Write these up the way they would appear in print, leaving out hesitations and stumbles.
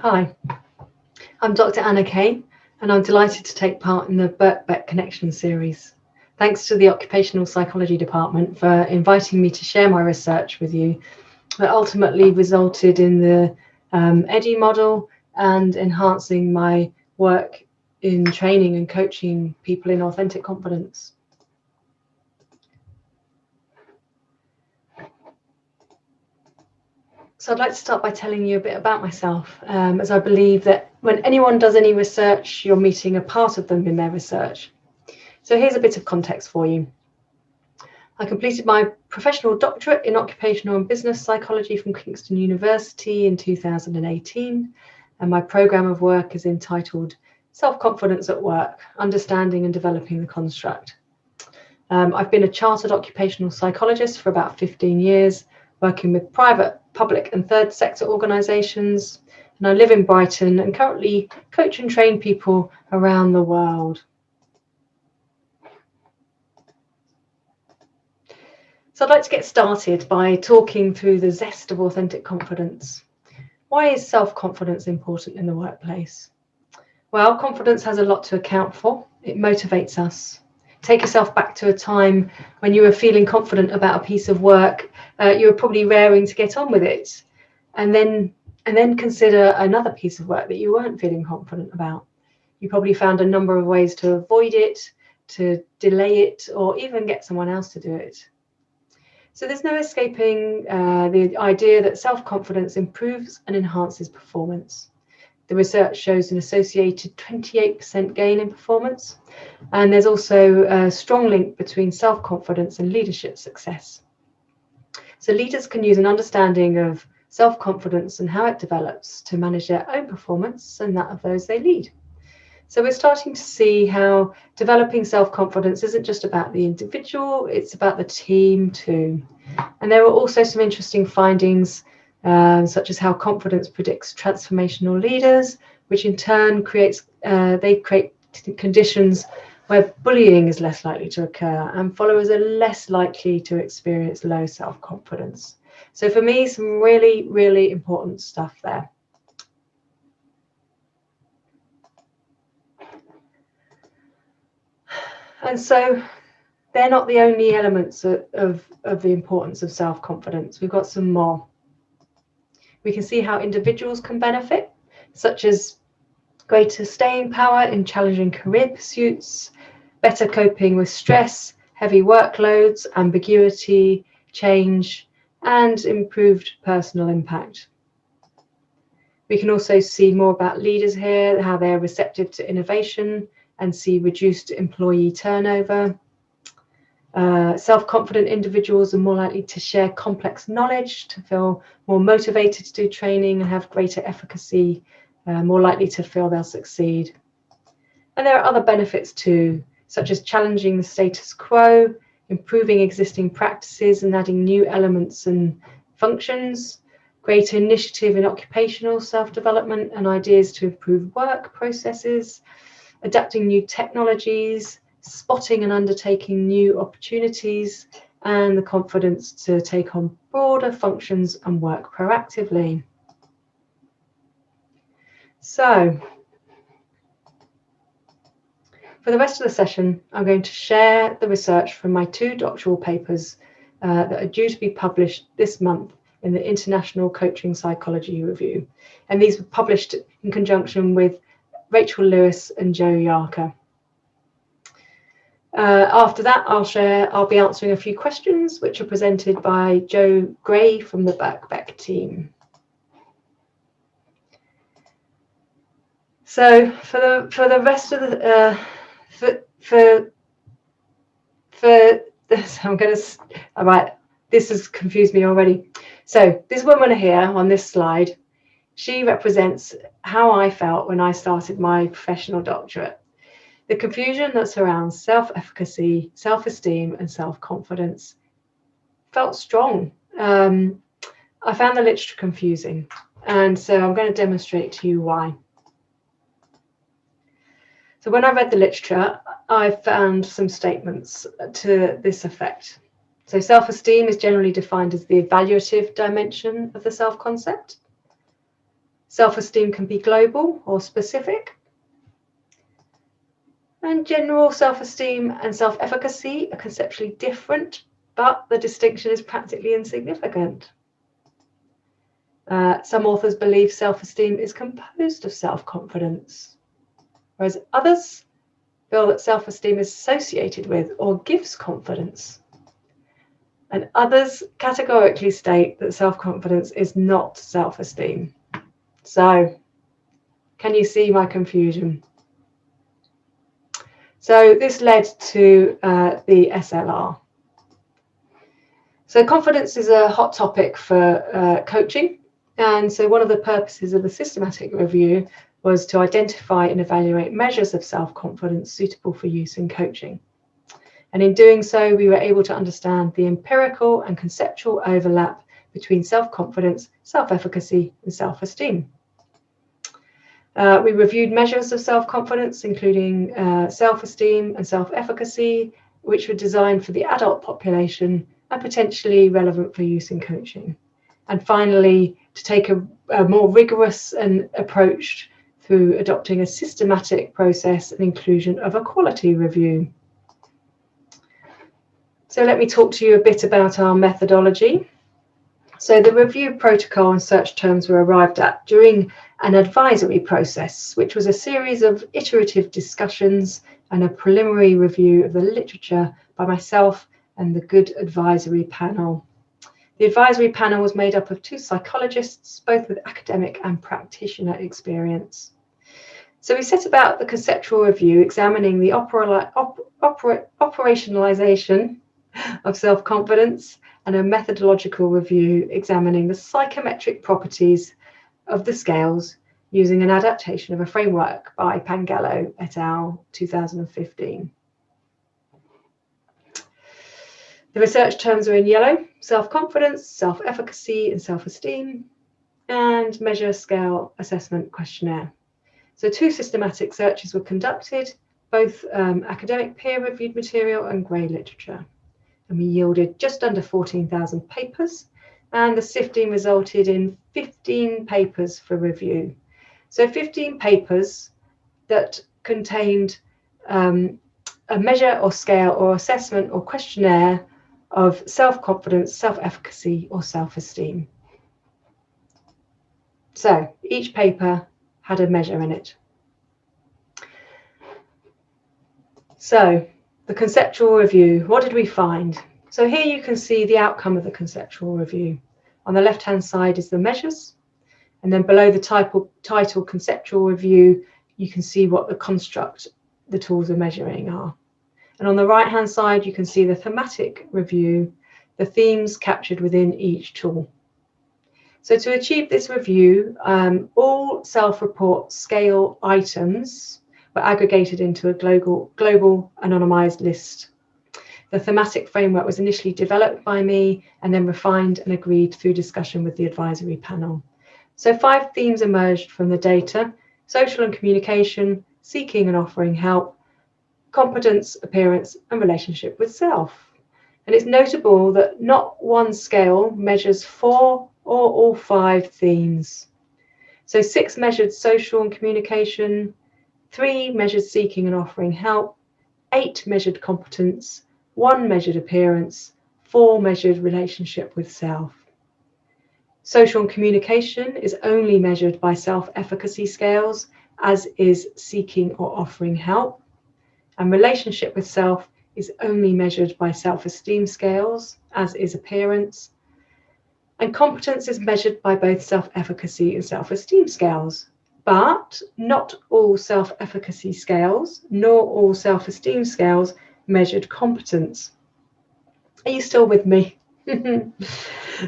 Hi, I'm Dr. Anna Kane, and I'm delighted to take part in the Birkbeck Connections series. Thanks to the Occupational Psychology department for inviting me to share my research with you that ultimately resulted in the EDDI model and enhancing my work in training and coaching people in authentic confidence. So I'd like to start by telling you a bit about myself, as I believe that when anyone does any research, you're meeting a part of them in their research. So here's a bit of context for you. I completed my Professional Doctorate in Occupational and Business Psychology from Kingston University in 2018, and my programme of work is entitled Self-Confidence at Work, Understanding and Developing the Construct. I've been a chartered occupational psychologist for about 15 years, working with private, public and third sector organisations, and I live in Brighton and currently coach and train people around the world. So I'd like to get started by talking through the zest of authentic confidence. Why is self-confidence important in the workplace? Well, confidence has a lot to account for. It motivates us. Take yourself back to a time when you were feeling confident about a piece of work. You were probably raring to get on with it, and then consider another piece of work that you weren't feeling confident about. You probably found a number of ways to avoid it, to delay it, or even get someone else to do it. So there's no escaping the idea that self-confidence improves and enhances performance. The research shows an associated 28% gain in performance, and there's also a strong link between self-confidence and leadership success. So leaders can use an understanding of self-confidence and how it develops to manage their own performance and that of those they lead. So we're starting to see how developing self-confidence isn't just about the individual, it's about the team too. And there are also some interesting findings, such as how confidence predicts transformational leaders, which in turn create conditions where bullying is less likely to occur and followers are less likely to experience low self-confidence. So for me, some really, really important stuff there. And so they're not the only elements of the importance of self-confidence. We've got some more. We can see how individuals can benefit, such as greater staying power in challenging career pursuits, better coping with stress, heavy workloads, ambiguity, change, and improved personal impact. We can also see more about leaders here, how they're receptive to innovation and see reduced employee turnover. Self-confident individuals are more likely to share complex knowledge, to feel more motivated to do training and have greater efficacy, more likely to feel they'll succeed. And there are other benefits too, such as challenging the status quo, improving existing practices and adding new elements and functions, greater initiative in occupational self-development and ideas to improve work processes, adapting new technologies, spotting and undertaking new opportunities, and the confidence to take on broader functions and work proactively. So, for the rest of the session, I'm going to share the research from my 2 doctoral papers that are due to be published this month in the International Coaching Psychology Review. And these were published in conjunction with Rachel Lewis and Joe Yarker. After that, I'll be answering a few questions which are presented by Joe Gray from the Birkbeck team. So for the rest of the I'm going to, all right, this has confused me already. So this woman here on this slide, she represents how I felt when I started my professional doctorate. The confusion that surrounds self-efficacy, self-esteem and self-confidence felt strong. I found the literature confusing, and so I'm going to demonstrate to you why. So when I read the literature, I found some statements to this effect. So self-esteem is generally defined as the evaluative dimension of the self-concept. Self-esteem can be global or specific. And general self-esteem and self-efficacy are conceptually different, but the distinction is practically insignificant. Some authors believe self-esteem is composed of self-confidence, whereas others feel that self-esteem is associated with or gives confidence. And others categorically state that self-confidence is not self-esteem. So, can you see my confusion? So this led to the SLR. So confidence is a hot topic for coaching. And so one of the purposes of the systematic review was to identify and evaluate measures of self-confidence suitable for use in coaching. And in doing so, we were able to understand the empirical and conceptual overlap between self-confidence, self-efficacy, and self-esteem. We reviewed measures of self-confidence, including self-esteem and self-efficacy, which were designed for the adult population and potentially relevant for use in coaching. And finally, to take a more rigorous approach through adopting a systematic process and inclusion of a quality review. So let me talk to you a bit about our methodology. So the review protocol and search terms were arrived at during an advisory process, which was a series of iterative discussions and a preliminary review of the literature by myself and the Good Advisory panel. The advisory panel was made up of 2 psychologists, both with academic and practitioner experience. So we set about the conceptual review, examining the operationalization of self-confidence, and a methodological review examining the psychometric properties of the scales using an adaptation of a framework by Pangallo et al. 2015. The research terms are in yellow: self-confidence, self-efficacy, and self-esteem, and measure, scale, assessment, questionnaire. So 2 systematic searches were conducted, both academic peer-reviewed material and grey literature. And we yielded just under 14,000 papers, and the sifting resulted in 15 papers for review. So 15 papers that contained a measure or scale or assessment or questionnaire of self-confidence, self-efficacy, or self-esteem. So each paper had a measure in it. So the conceptual review, what did we find? So here you can see the outcome of the conceptual review. On the left-hand side is the measures, and then below the title conceptual review, you can see what the construct the tools are measuring are. And on the right-hand side, you can see the thematic review, the themes captured within each tool. So to achieve this review, all self-report scale items were aggregated into a global anonymized list. The thematic framework was initially developed by me and then refined and agreed through discussion with the advisory panel. So 5 themes emerged from the data: social and communication, seeking and offering help, competence, appearance, and relationship with self. And it's notable that not one scale measures 4 or all 5 themes. So 6 measured social and communication, 3 measured seeking and offering help, 8 measured competence, 1 measured appearance, 4 measured relationship with self. Social and communication is only measured by self-efficacy scales, as is seeking or offering help. And relationship with self is only measured by self-esteem scales, as is appearance. And competence is measured by both self-efficacy and self-esteem scales. But not all self-efficacy scales, nor all self-esteem scales measured competence. Are you still with me?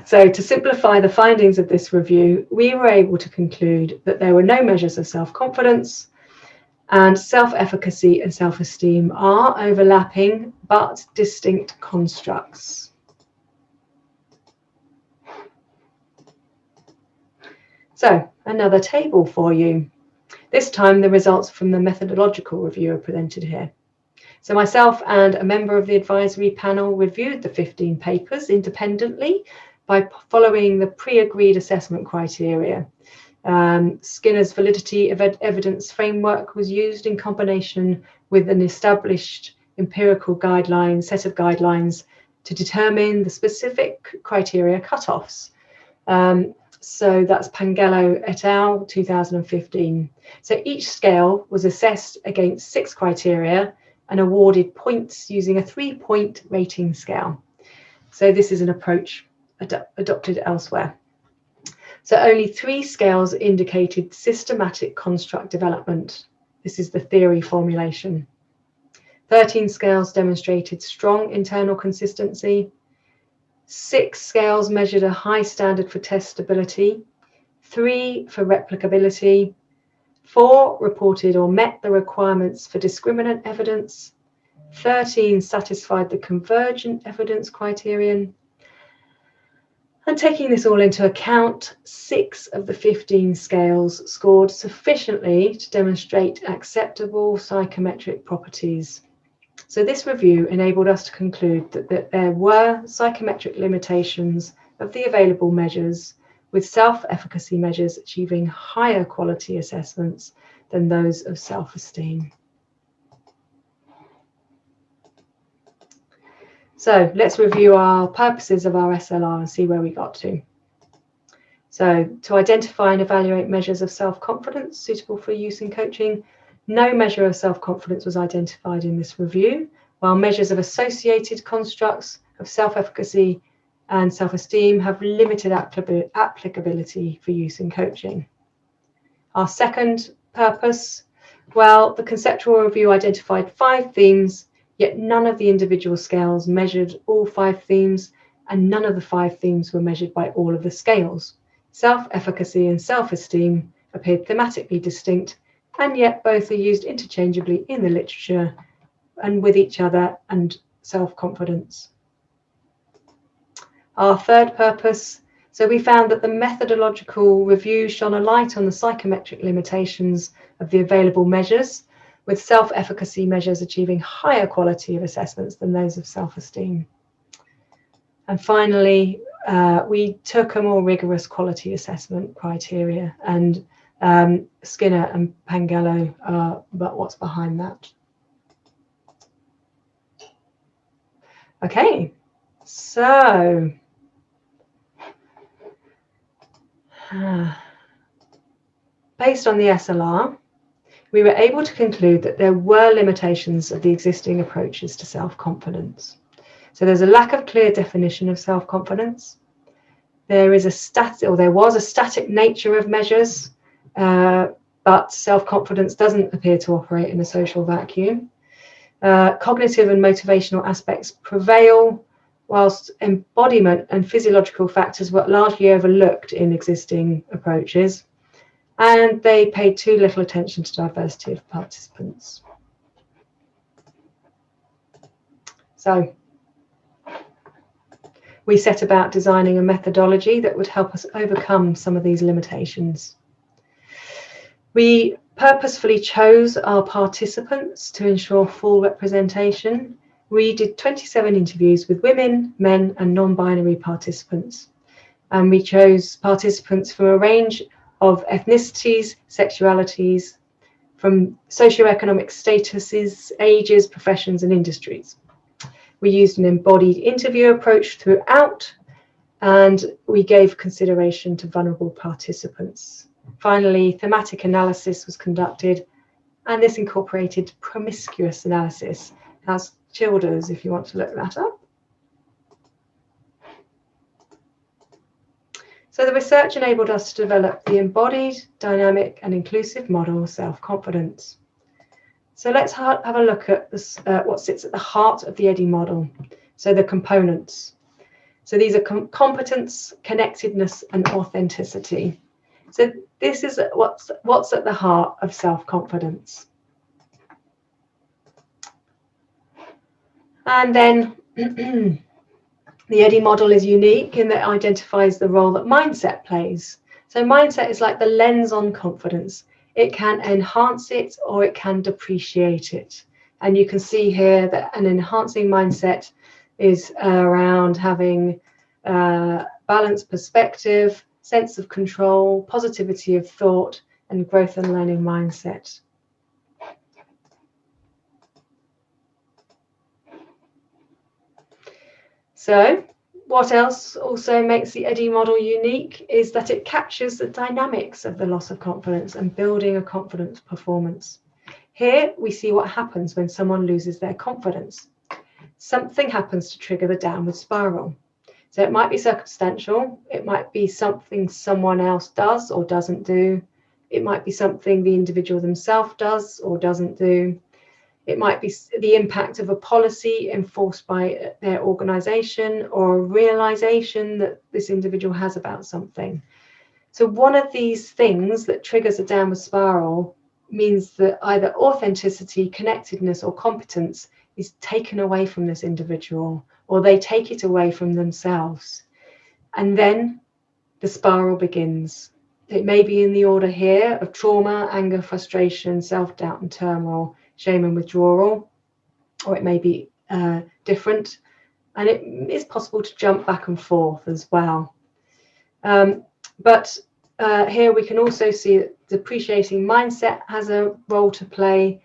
So to simplify the findings of this review, we were able to conclude that there were no measures of self-confidence, and self-efficacy and self-esteem are overlapping but distinct constructs. So another table for you. This time the results from the methodological review are presented here. So myself and a member of the advisory panel reviewed the 15 papers independently by following the pre-agreed assessment criteria. Skinner's validity of evidence framework was used in combination with an established empirical set of guidelines to determine the specific criteria cutoffs. So that's Pangello et al. 2015. So each scale was assessed against 6 criteria and awarded points using a 3-point rating scale. So this is an approach adopted elsewhere. So only 3 scales indicated systematic construct development. This is the theory formulation. 13 scales demonstrated strong internal consistency. 6 scales measured a high standard for testability, 3 for replicability, 4 reported or met the requirements for discriminant evidence, 13 satisfied the convergent evidence criterion. And taking this all into account, 6 of the 15 scales scored sufficiently to demonstrate acceptable psychometric properties. So this review enabled us to conclude that there were psychometric limitations of the available measures, with self-efficacy measures achieving higher quality assessments than those of self-esteem. So let's review our purposes of our SLR and see where we got to. So to identify and evaluate measures of self-confidence suitable for use in coaching. No measure of self-confidence was identified in this review, while measures of associated constructs of self-efficacy and self-esteem have limited applicability for use in coaching. Our second purpose, well, the conceptual review identified 5 themes, yet none of the individual scales measured all 5 themes, and none of the 5 themes were measured by all of the scales. Self-efficacy and self-esteem appeared thematically distinct, and yet both are used interchangeably in the literature and with each other and self-confidence. Our third purpose, so we found that the methodological review shone a light on the psychometric limitations of the available measures, with self-efficacy measures achieving higher quality of assessments than those of self-esteem. And finally, we took a more rigorous quality assessment criteria, and Skinner and Pangello are but what's behind that. Okay, so based on the SLR, we were able to conclude that there were limitations of the existing approaches to self-confidence. So there's a lack of clear definition of self-confidence. There was a static nature of measures, but self-confidence doesn't appear to operate in a social vacuum. Cognitive and motivational aspects prevail, whilst embodiment and physiological factors were largely overlooked in existing approaches, and they paid too little attention to diversity of participants. So we set about designing a methodology that would help us overcome some of these limitations. We purposefully chose our participants to ensure full representation. We did 27 interviews with women, men, and non-binary participants. And we chose participants from a range of ethnicities, sexualities, from socioeconomic statuses, ages, professions, and industries. We used an embodied interview approach throughout, and we gave consideration to vulnerable participants. Finally, thematic analysis was conducted, and this incorporated promiscuous analysis. That's Childers, if you want to look that up. So the research enabled us to develop the embodied, dynamic, and inclusive model self-confidence. So let's have a look at this, what sits at the heart of the EDDI model. So the components. So these are competence, connectedness, and authenticity. So this is what's at the heart of self-confidence. And then the EDDI model is unique in that it identifies the role that mindset plays. So mindset is like the lens on confidence. It can enhance it or it can depreciate it. And you can see here that an enhancing mindset is around having balanced perspective, sense of control, positivity of thought, and growth and learning mindset. So, what else also makes the Eddie model unique is that it captures the dynamics of the loss of confidence and building a confidence performance. Here we see what happens when someone loses their confidence. Something happens to trigger the downward spiral. So it might be circumstantial, it might be something someone else does or doesn't do, it might be something the individual themselves does or doesn't do. It might be the impact of a policy enforced by their organisation or a realisation that this individual has about something. So one of these things that triggers a downward spiral means that either authenticity, connectedness, or competence is taken away from this individual, or they take it away from themselves. And then the spiral begins. It may be in the order here of trauma, anger, frustration, self-doubt and turmoil, shame and withdrawal, or it may be different, and it is possible to jump back and forth as well. But here we can also see that depreciating mindset has a role to play,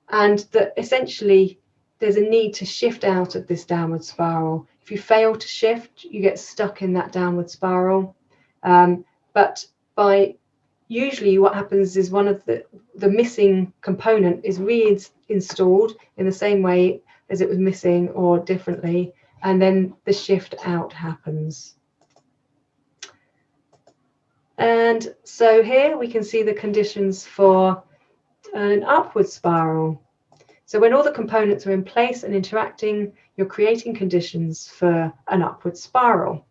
and that essentially there's a need to shift out of this downward spiral. If you fail to shift, you get stuck in that downward spiral. But by usually what happens is one of the missing component is reinstalled in the same way as it was missing or differently, and then the shift out happens. And so here we can see the conditions for an upward spiral. So when all the components are in place and interacting, you're creating conditions for an upward spiral.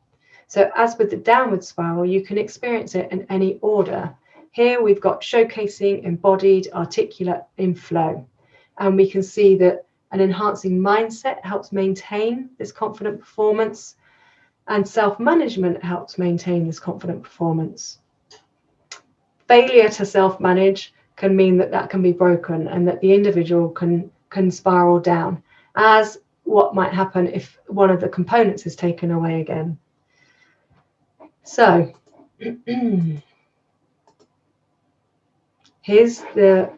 So as with the downward spiral, you can experience it in any order. Here we've got showcasing, embodied, articulate, in flow. And we can see that an enhancing mindset helps maintain this confident performance, and self-management helps maintain this confident performance. Failure to self-manage can mean that that can be broken and that the individual can spiral down, as what might happen if one of the components is taken away again. So here's the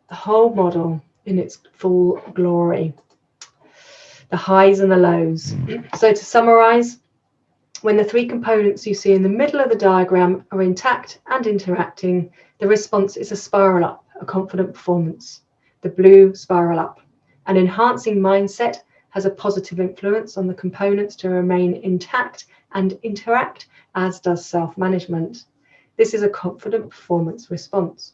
whole model in its full glory, the highs and the lows. So to summarize, when the three components you see in the middle of the diagram are intact and interacting, the response is a spiral up, a confident performance. The blue spiral up. An enhancing mindset has a positive influence on the components to remain intact and interact, as does self-management. This is a confident performance response.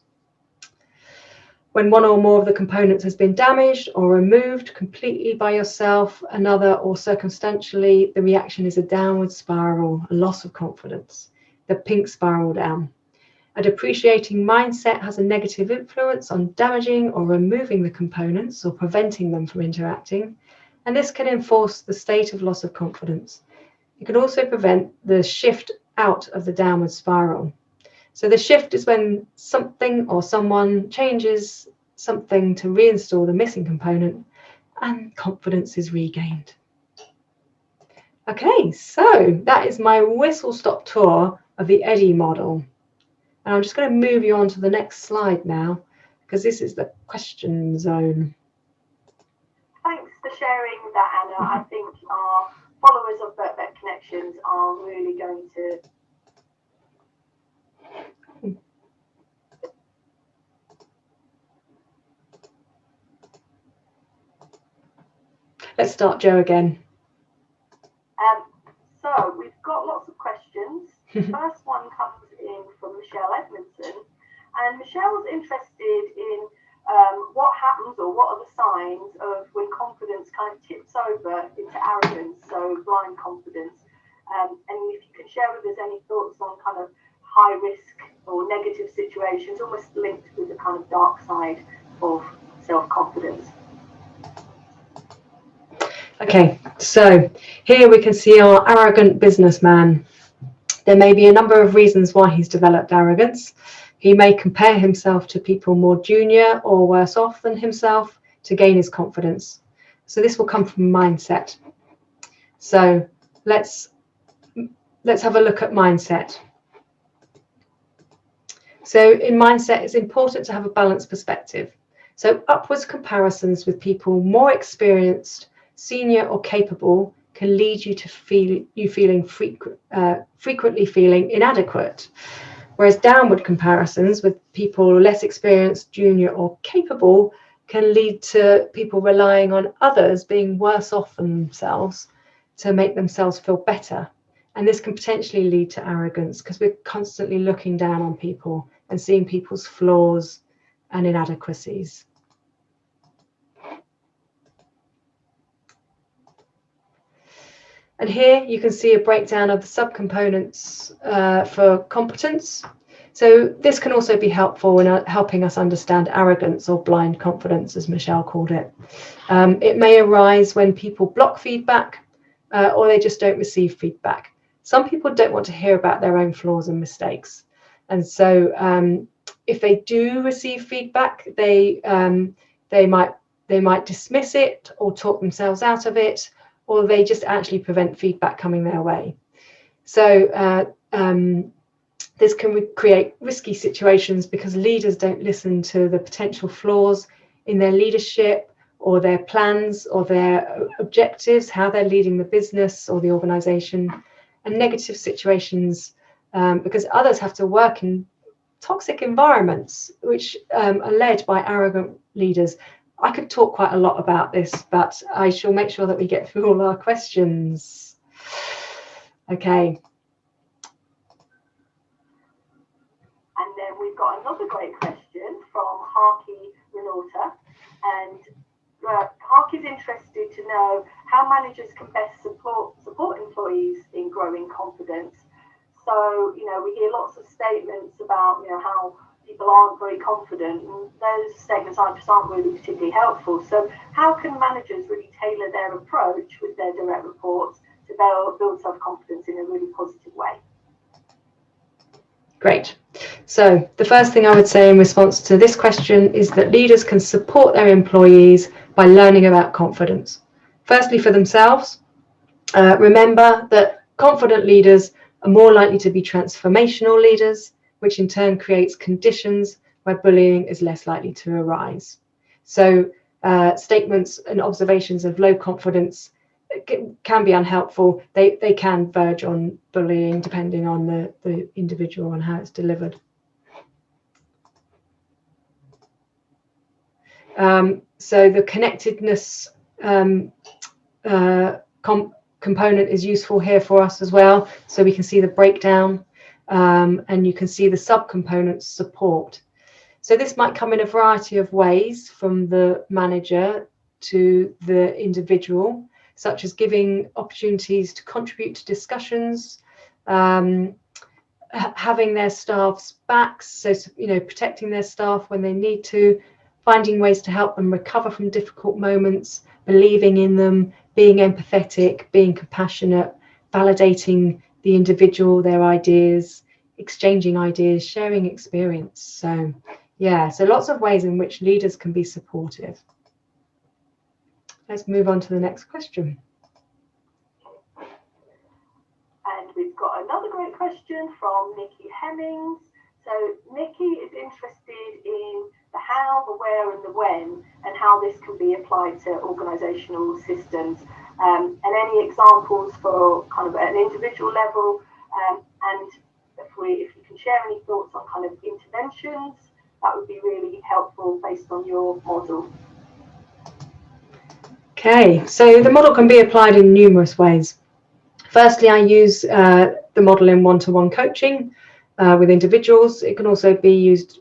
When one or more of the components has been damaged or removed completely by yourself, another, or circumstantially, the reaction is a downward spiral, a loss of confidence, the pink spiral down. A depreciating mindset has a negative influence on damaging or removing the components or preventing them from interacting, and this can enforce the state of loss of confidence. It can also prevent the shift out of the downward spiral. So the shift is when something or someone changes something to reinstall the missing component and confidence is regained. Okay, so that is my whistle-stop tour of the Eddie model. And I'm just going to move you on to the next slide now, because this is the question zone. Thanks for sharing that, Anna. I think our followers of Birkbeck Connections are really going to Let's start Joe again. So we've got lots of questions. The first one comes in from Michelle Edmondson, and Michelle's interested in what happens or what are the signs of when confidence kind of tips over into arrogance, so blind confidence. And if you can share with us any thoughts on kind of high risk or negative situations, almost linked with the kind of dark side of self-confidence. Okay, so here we can see our arrogant businessman. There may be a number of reasons why he's developed arrogance. He may compare himself to people more junior or worse off than himself to gain his confidence. So this will come from mindset. So let's have a look at mindset. So in mindset, it's important to have a balanced perspective. So upwards comparisons with people more experienced, senior or capable can lead you to frequently feeling inadequate. Whereas downward comparisons with people less experienced, junior or capable can lead to people relying on others being worse off than themselves to make themselves feel better. And this can potentially lead to arrogance because we're constantly looking down on people and seeing people's flaws and inadequacies. And here you can see a breakdown of the subcomponents for competence. So this can also be helpful in helping us understand arrogance or blind confidence, as Michelle called it. It may arise when people block feedback or they just don't receive feedback. Some people don't want to hear about their own flaws and mistakes. And so if they do receive feedback, they might dismiss it or talk themselves out of it, or they just actually prevent feedback coming their way. So this can create risky situations because leaders don't listen to the potential flaws in their leadership or their plans or their objectives, how they're leading the business or the organization, and negative situations because others have to work in toxic environments which are led by arrogant leaders. I could talk quite a lot about this, but I shall make sure that we get through all our questions. Okay. And then we've got another great question from Harky Renata. And Harky's interested to know how managers can best support employees in growing confidence. So, we hear lots of statements about, how people aren't very confident, and those statements aren't really particularly helpful. So how can managers really tailor their approach with their direct reports to build self-confidence in a really positive way? Great. So the first thing I would say in response to this question is that leaders can support their employees by learning about confidence. Firstly, for themselves, remember that confident leaders are more likely to be transformational leaders, which in turn creates conditions where bullying is less likely to arise. So statements and observations of low confidence can be unhelpful. They can verge on bullying depending on the individual and how it's delivered. So the connectedness component is useful here for us as well. So we can see the breakdown and you can see the subcomponents support. So this might come in a variety of ways from the manager to the individual, such as giving opportunities to contribute to discussions, having their staff's backs, so protecting their staff when they need to, finding ways to help them recover from difficult moments, believing in them, being empathetic, being compassionate, validating the individual, their ideas, exchanging ideas, sharing experience. So lots of ways in which leaders can be supportive. Let's move on to the next question. And we've got another great question from Nikki Hemmings. So Nikki is interested in the how, the where and the when, and how this can be applied to organisational systems, and any examples for kind of an individual level, and if you can share any thoughts on kind of interventions, that would be really helpful based on your model. Okay, so the model can be applied in numerous ways. Firstly, I use the model in one-to-one coaching with individuals. It can also be used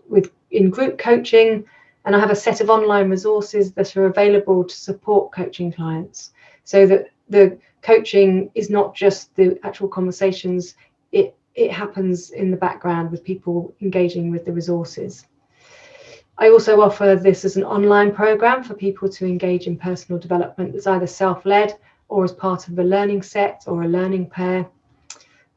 in group coaching, and I have a set of online resources that are available to support coaching clients, so that the coaching is not just the actual conversations, it happens in the background with people engaging with the resources. I also offer this as an online program for people to engage in personal development that's either self-led or as part of a learning set or a learning pair.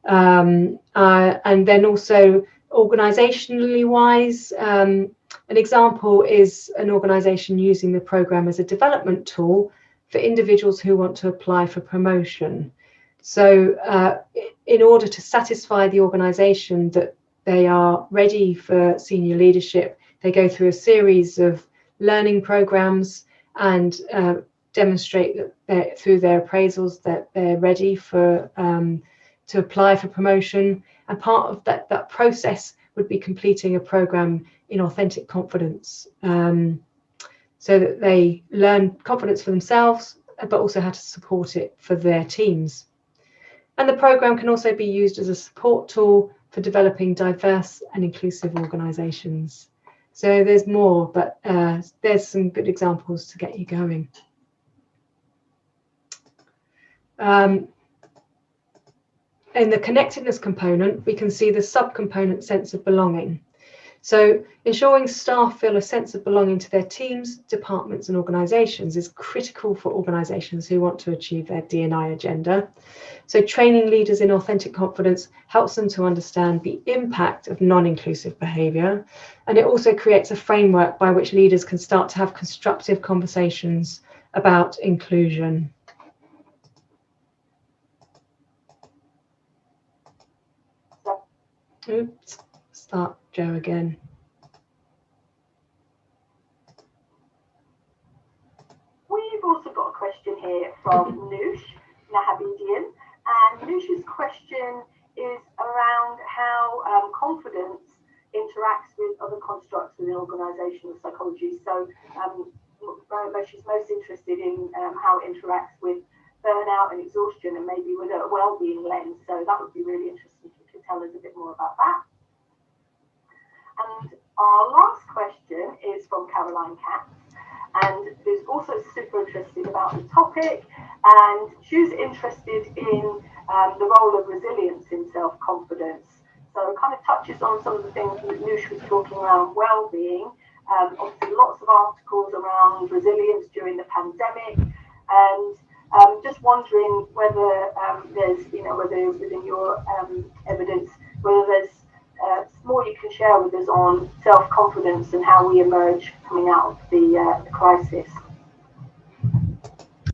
And then also organisationally wise, an example is an organisation using the programme as a development tool for individuals who want to apply for promotion. So in order to satisfy the organisation that they are ready for senior leadership, they go through a series of learning programs and demonstrate that through their appraisals that they're ready for to apply for promotion. And part of that process would be completing a program in authentic confidence, so that they learn confidence for themselves, but also how to support it for their teams. And the program can also be used as a support tool for developing diverse and inclusive organisations. So there's more, but there's some good examples to get you going. In the connectedness component, we can see the subcomponent sense of belonging. So ensuring staff feel a sense of belonging to their teams, departments and organisations is critical for organisations who want to achieve their D&I agenda. So training leaders in authentic confidence helps them to understand the impact of non-inclusive behaviour, and it also creates a framework by which leaders can start to have constructive conversations about inclusion. Oops, start Joe again. We've also got a question here from Noosh Nahabidian, and Noosh's question is around how confidence interacts with other constructs within organisational psychology. So she's most interested in how it interacts with burnout and exhaustion, and maybe with a well-being lens. So that would be really interesting if you could tell us a bit more about that. And our last question is from Caroline Katz, and is also super interested about the topic, and she's interested in the role of resilience in self-confidence. So it kind of touches on some of the things that Noosh was talking around well-being. Obviously lots of articles around resilience during the pandemic, and just wondering whether there's, whether within your evidence, whether there's more you can share with us on self-confidence and how we emerge coming out of the crisis.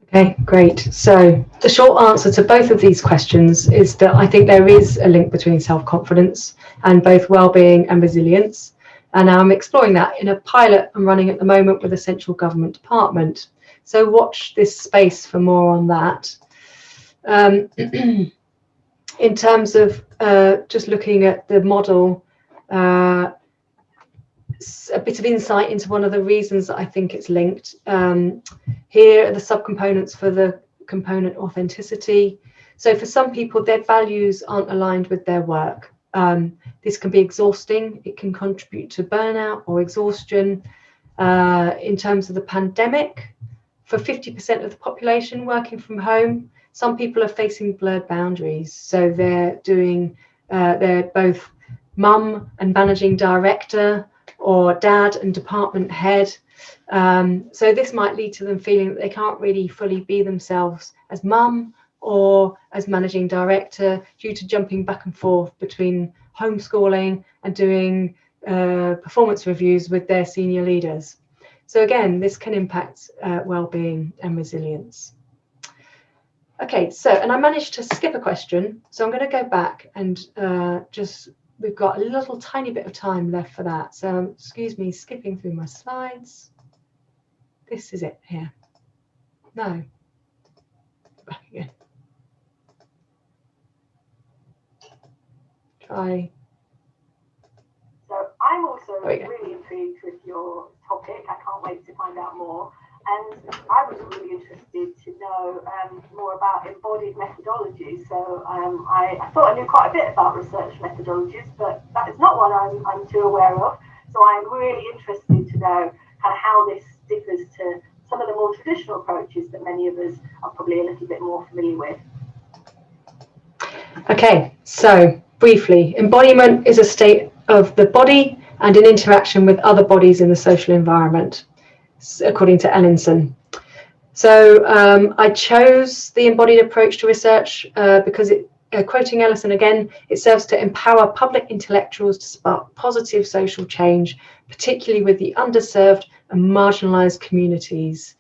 Okay, great. So the short answer to both of these questions is that I think there is a link between self-confidence and both well-being and resilience. And I'm exploring that in a pilot I'm running at the moment with a central government department. So watch this space for more on that. In terms of just looking at the model, a bit of insight into one of the reasons that I think it's linked. Here are the subcomponents for the component authenticity. So for some people, their values aren't aligned with their work. This can be exhausting. It can contribute to burnout or exhaustion. In terms of the pandemic, for 50% of the population working from home, some people are facing blurred boundaries. So they're both mum and managing director, or dad and department head. So this might lead to them feeling that they can't really fully be themselves as mum or as managing director due to jumping back and forth between homeschooling and doing performance reviews with their senior leaders. So again, this can impact well-being and resilience. Okay, and I managed to skip a question, so I'm going to go back and we've got a little tiny bit of time left for that. So excuse me, skipping through my slides. This is it here. No. Back again. Try. So I'm also really intrigued with your topic. I can't wait to find out more. And I was really interested to know more about embodied methodologies. So I thought I knew quite a bit about research methodologies, but that is not one I'm too aware of. So I'm really interested to know kind of how this differs to some of the more traditional approaches that many of us are probably a little bit more familiar with. Okay, so briefly, embodiment is a state of the body and an interaction with other bodies in the social environment, according to Ellinson. So I chose the embodied approach to research because quoting Ellison again, it serves to empower public intellectuals to spark positive social change, particularly with the underserved and marginalised communities.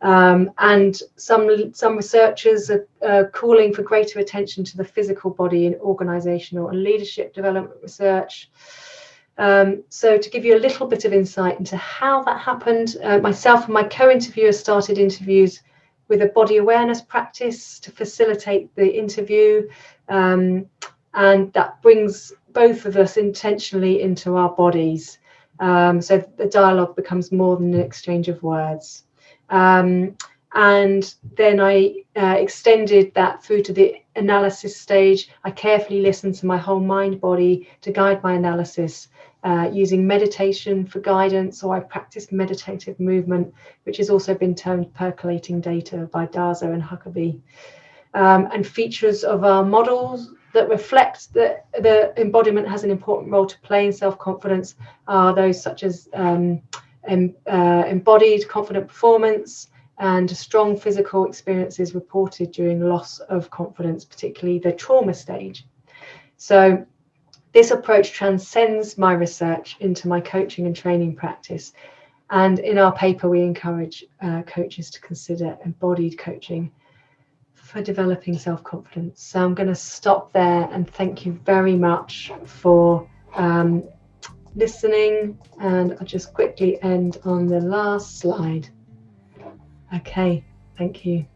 And some researchers are calling for greater attention to the physical body in organisational and leadership development research. So to give you a little bit of insight into how that happened, myself and my co-interviewer started interviews with a body awareness practice to facilitate the interview, and that brings both of us intentionally into our bodies, so the dialogue becomes more than an exchange of words. And then I extended that through to the analysis stage. I carefully listened to my whole mind body to guide my analysis, using meditation for guidance, or I practiced meditative movement, which has also been termed percolating data by Darzo and Huckabee. And features of our models that reflect that the embodiment has an important role to play in self-confidence are those such as embodied confident performance and strong physical experiences reported during loss of confidence, particularly the trauma stage. So this approach transcends my research into my coaching and training practice. And in our paper, we encourage coaches to consider embodied coaching for developing self-confidence. So I'm going to stop there and thank you very much for listening. And I'll just quickly end on the last slide. Okay, thank you.